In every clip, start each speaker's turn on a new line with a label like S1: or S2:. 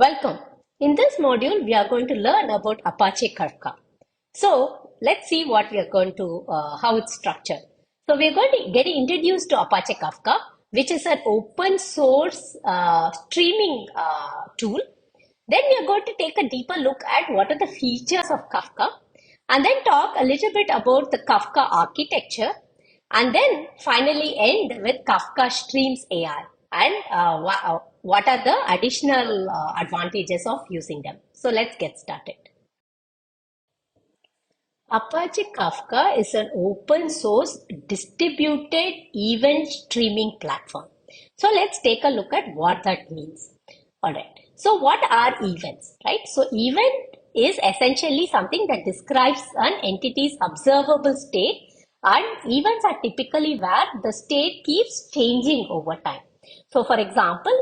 S1: Welcome. In this module, we are going to learn about Apache Kafka. So let's see what we are going to, how it's structured. So we are going to get introduced to Apache Kafka, which is an open source streaming tool. Then we are going to take a deeper look at what are the features of Kafka, and then talk a little bit about the Kafka architecture, and then finally end with Kafka Streams AI and what are the additional advantages of using them. So let's get started. Apache Kafka is an open source distributed event streaming platform. So let's take a look at what that means. All right. So what are events, right? So event is essentially something that describes an entity's observable state, and events are typically where the state keeps changing over time. So for example,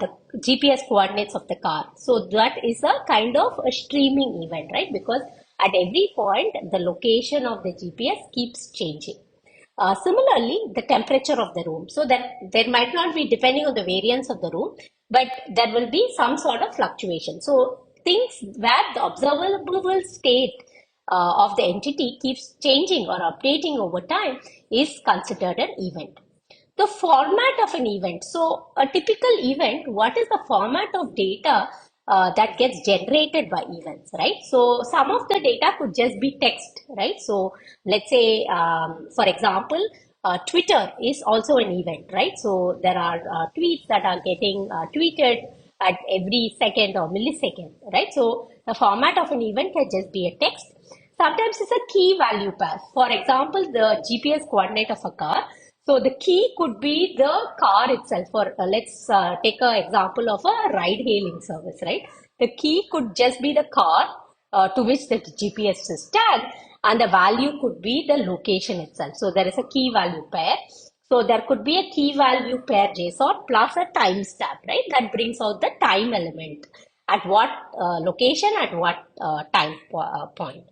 S1: the GPS coordinates of the car. So that is a kind of a streaming event, right? Because at every point, the location of the GPS keeps changing. Similarly, the temperature of the room. So that there might not be, depending on the variance of the room, but there will be some sort of fluctuation. So things where the observable state of the entity keeps changing or updating over time is considered an event. The format of an event. So a typical event, what is the format of data that gets generated by events, right? So some of the data could just be text, right? So let's say, for example, Twitter is also an event, right? So there are tweets that are getting tweeted at every second or millisecond, right? So the format of an event can just be a text. Sometimes it's a key value pair. For example, the GPS coordinate of a car. So the key could be the car itself. Or let's take an example of a ride-hailing service, right? The key could just be the car to which the GPS is tagged, and the value could be the location itself. So there is a key value pair. So there could be a key value pair JSON plus a timestamp, right? That brings out the time element at what location, at what time point.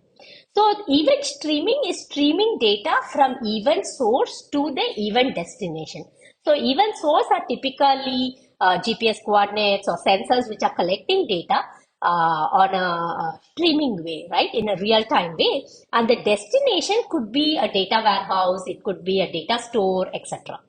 S1: So event streaming is streaming data from event source to the event destination. So event source are typically GPS coordinates or sensors which are collecting data on a streaming way, right, in a real-time way. And the destination could be a data warehouse, it could be a data store, etc.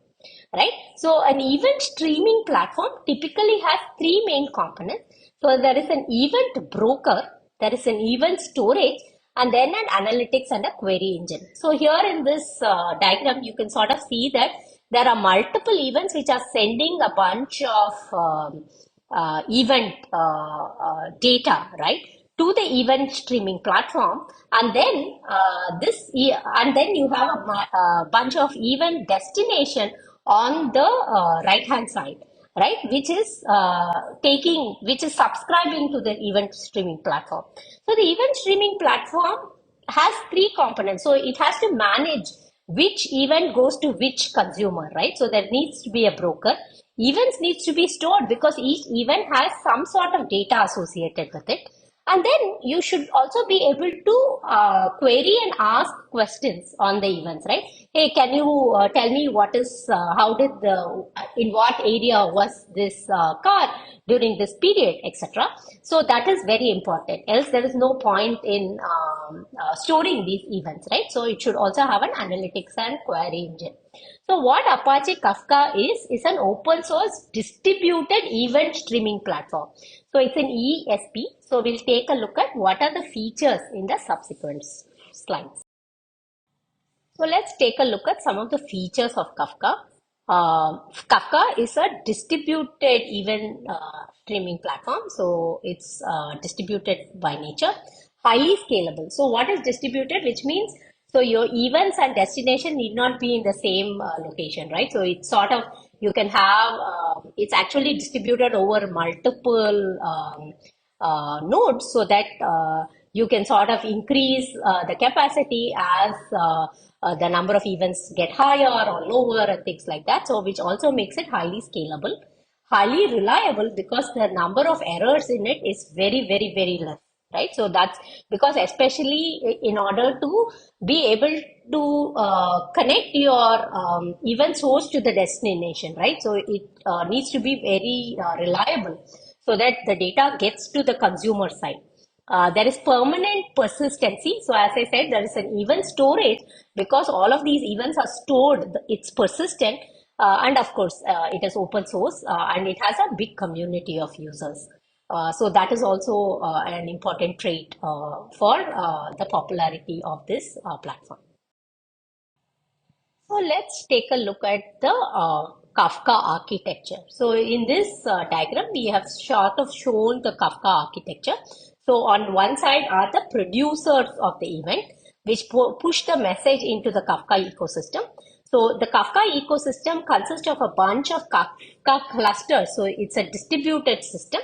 S1: Right? So an event streaming platform typically has three main components. So there is an event broker, there is an event storage, and then an analytics and a query engine. So here in this diagram, you can sort of see that there are multiple events which are sending a bunch of event data, right, to the event streaming platform, and then and then you have a bunch of event destination on the right hand side, right, which is subscribing to the event streaming platform. So the event streaming platform has three components. So it has to manage which event goes to which consumer, right? So there needs to be a broker. Events needs to be stored because each event has some sort of data associated with it. And then you should also be able to query and ask questions on the events, right? Hey, can you tell me in what area was this car during this period, etc. So that is very important. Else there is no point in storing these events, right? So it should also have an analytics and query engine. So what Apache Kafka is an open source distributed event streaming platform. So it's an ESP. So we'll take a look at what are the features in the subsequent slides. So let's take a look at some of the features of Kafka. Kafka is a distributed event streaming platform. So it's distributed by nature, highly scalable. So what is distributed? Which means so your events and destination need not be in the same location, right? So it's sort of, you can have, it's actually distributed over multiple nodes so that you can sort of increase the capacity as the number of events get higher or lower and things like that. So which also makes it highly scalable, highly reliable because the number of errors in it is very, very, very less, right? So that's because especially in order to be able to connect your event source to the destination, right? So it needs to be very reliable. so that the data gets to the consumer side. There is permanent persistency. So as I said, there is an event storage because all of these events are stored. It's persistent, and of course, it is open source and it has a big community of users. So that is also an important trait for the popularity of this platform. So let's take a look at the Kafka architecture. So in this diagram, we have sort of shown the Kafka architecture. So on one side are the producers of the event, which push the message into the Kafka ecosystem. So the Kafka ecosystem consists of a bunch of Kafka clusters. So it's a distributed system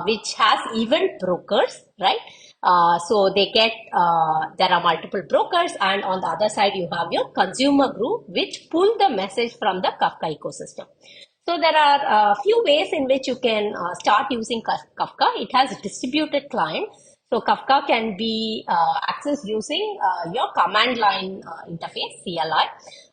S1: which has event brokers, right? So they get, there are multiple brokers, and on the other side you have your consumer group which pull the message from the Kafka ecosystem. So there are a few ways in which you can start using Kafka. It has a distributed client. So Kafka can be accessed using your command line interface, CLI,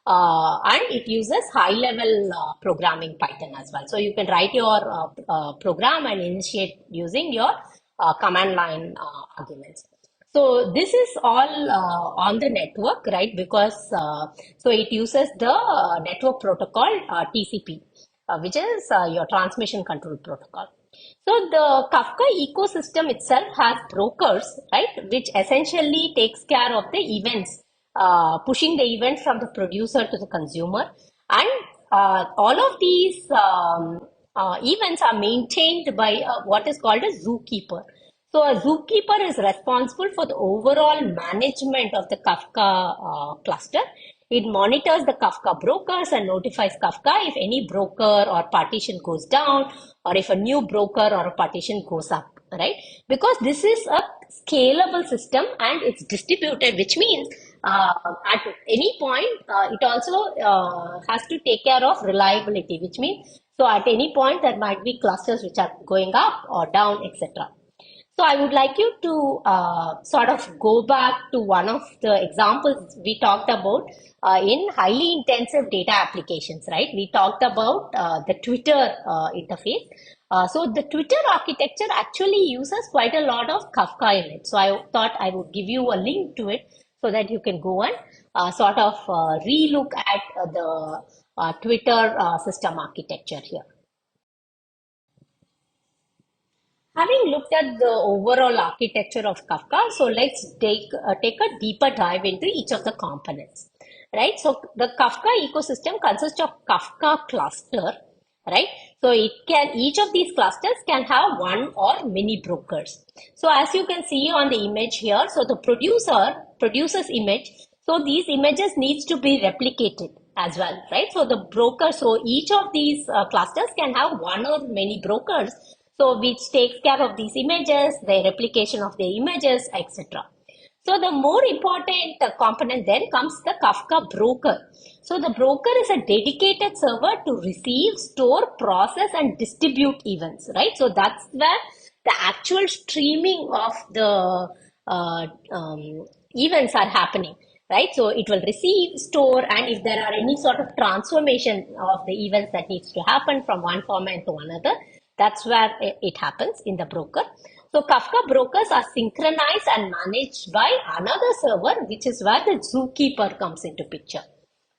S1: and it uses high-level programming Python as well. So you can write your program and initiate using your command line arguments. So this is all on the network, right? Because so it uses the network protocol TCP, which is your transmission control protocol. So the Kafka ecosystem itself has brokers, right, which essentially takes care of the events, pushing the event from the producer to the consumer. And all of these events are maintained by what is called a zookeeper. So a zookeeper is responsible for the overall management of the Kafka cluster. It monitors the Kafka brokers and notifies Kafka if any broker or partition goes down, or if a new broker or a partition goes up, right? Because this is a scalable system and it's distributed, which means at any point it also has to take care of reliability, which means so at any point there might be clusters which are going up or down, etc. So I would like you to sort of go back to one of the examples we talked about in highly intensive data applications, right? We talked about the Twitter interface. So the Twitter architecture actually uses quite a lot of Kafka in it. So I thought I would give you a link to it so that you can go and sort of relook at the Twitter system architecture here. Having looked at the overall architecture of Kafka, so let's take a deeper dive into each of the components, right? So the Kafka ecosystem consists of Kafka cluster, right? So each of these clusters can have one or many brokers. So as you can see on the image here, so the producer produces image. So these images needs to be replicated as well, right? So the broker, so each of these clusters can have one or many brokers, so which takes care of these images, the replication of the images, etc. So the more important component then comes the Kafka broker. So the broker is a dedicated server to receive, store, process, and distribute events, right? So that's where the actual streaming of the events are happening, right? So it will receive, store, and if there are any sort of transformation of the events that needs to happen from one format to another, that's where it happens in the broker. So Kafka brokers are synchronized and managed by another server, which is where the zookeeper comes into picture,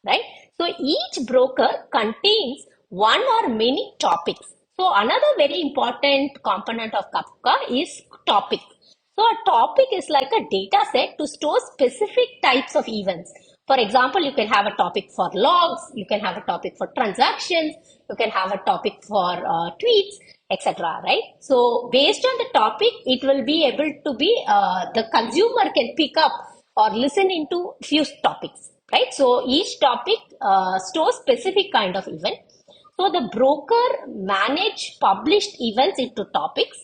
S1: right? So each broker contains one or many topics. So another very important component of Kafka is topic. So a topic is like a data set to store specific types of events. For example, you can have a topic for logs, you can have a topic for transactions, you can have a topic for tweets, etc. Right? So based on the topic, it will be able to be the consumer can pick up or listen into few topics. Right? So each topic stores specific kind of event. So the broker manage published events into topics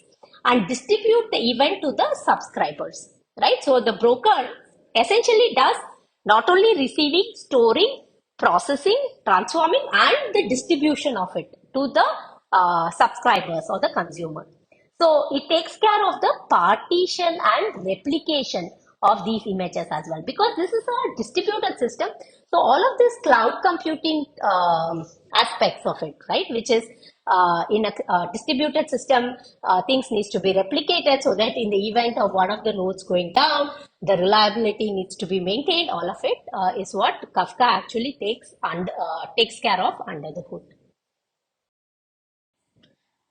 S1: and distribute the event to the subscribers, right? So the broker essentially does not only receiving, storing, processing, transforming, and the distribution of it to the subscribers or the consumer. So it takes care of the partition and replication of these images as well, because this is a distributed system. So all of this cloud computing aspects of it, right, which is in a distributed system, things needs to be replicated so that in the event of one of the nodes going down, the reliability needs to be maintained. All of it is what Kafka actually takes care of under the hood.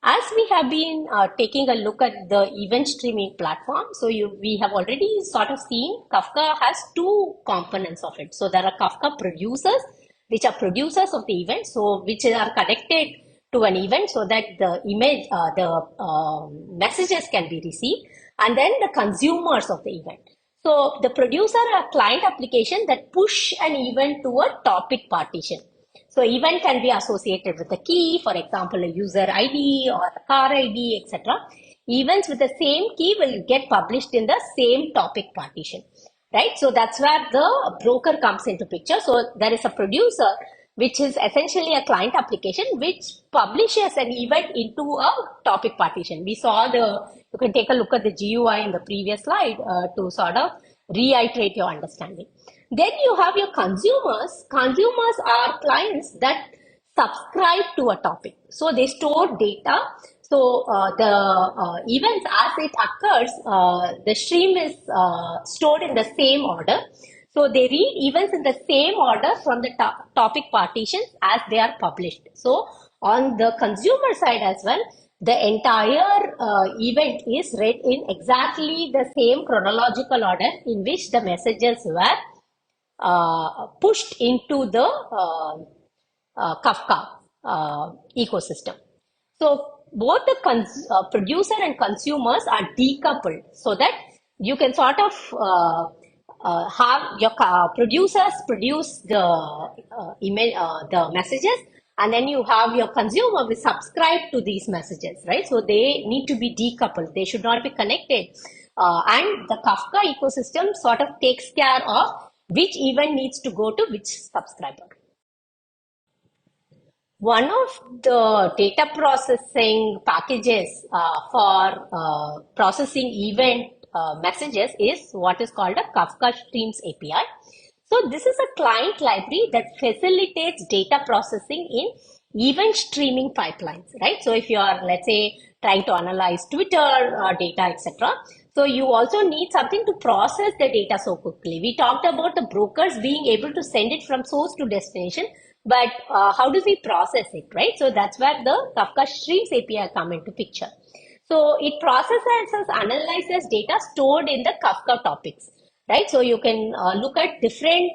S1: As we have been taking a look at the event streaming platform, so we have already sort of seen Kafka has two components of it. So there are Kafka producers, which are producers of the event, so which are connected to an event so that the messages can be received, and then the consumers of the event. So the producer are a client application that push an event to a topic partition. So event can be associated with a key, for example, a user ID or a car ID, etc. Events with the same key will get published in the same topic partition, right? So that's where the broker comes into picture. So there is a producer, which is essentially a client application, which publishes an event into a topic partition. We saw you can take a look at the GUI in the previous slide to sort of reiterate your understanding. Then you have your consumers. Consumers are clients that subscribe to a topic. So they store data. So the events as it occurs, the stream is stored in the same order. So they read events in the same order from the topic partitions as they are published. So on the consumer side as well, the entire event is read in exactly the same chronological order in which the messages were pushed into the Kafka ecosystem. So both the producer and consumers are decoupled so that you can sort of have your producers produce the messages, and then you have your consumer will subscribe to these messages, right? So they need to be decoupled. They should not be connected. And the Kafka ecosystem sort of takes care of which event needs to go to which subscriber. One of the data processing packages for processing event messages is what is called a Kafka Streams API. So this is a client library that facilitates data processing in event streaming pipelines, right? So if you are, let's say, trying to analyze Twitter data, etc., so you also need something to process the data so quickly. We talked about the brokers being able to send it from source to destination, but how do we process it, right? So that's where the Kafka Streams API come into picture. So it processes, analyzes data stored in the Kafka topics, right? So you can look at different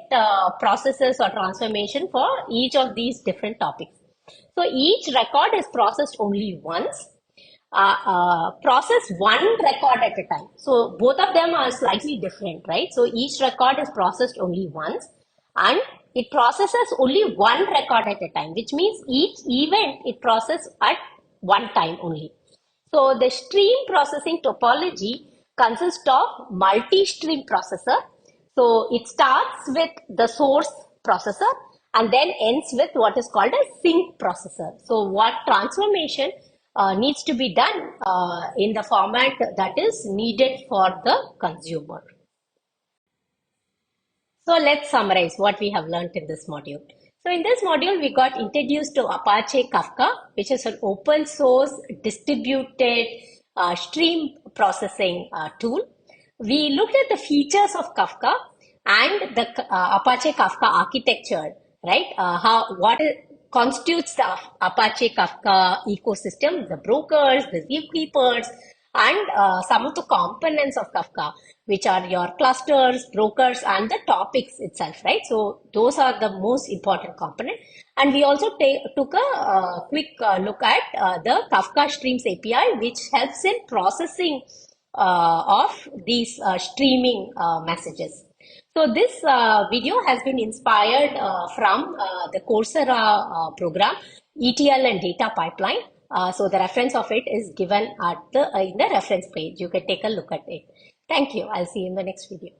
S1: processes or transformation for each of these different topics. So each record is processed only once. Process one record at a time. So both of them are slightly different, right? So each record is processed only once, and it processes only one record at a time, which means each event it processes at one time only. So the stream processing topology consists of multi-stream processor. So it starts with the source processor and then ends with what is called a sink processor. So what transformation needs to be done in the format that is needed for the consumer. So let's summarize what we have learned in this module. So in this module, we got introduced to Apache Kafka, which is an open source distributed stream processing tool. We looked at the features of Kafka and the Apache Kafka architecture, right? What constitutes the Apache Kafka ecosystem, the brokers, the zookeepers, and some of the components of Kafka, which are your clusters, brokers, and the topics itself, right? So those are the most important component. And we also took a quick look at the Kafka Streams API, which helps in processing of these streaming messages. So this video has been inspired from the Coursera program, ETL and Data Pipeline. So the reference of it is given at in the reference page. You can take a look at it. Thank you. I'll see you in the next video.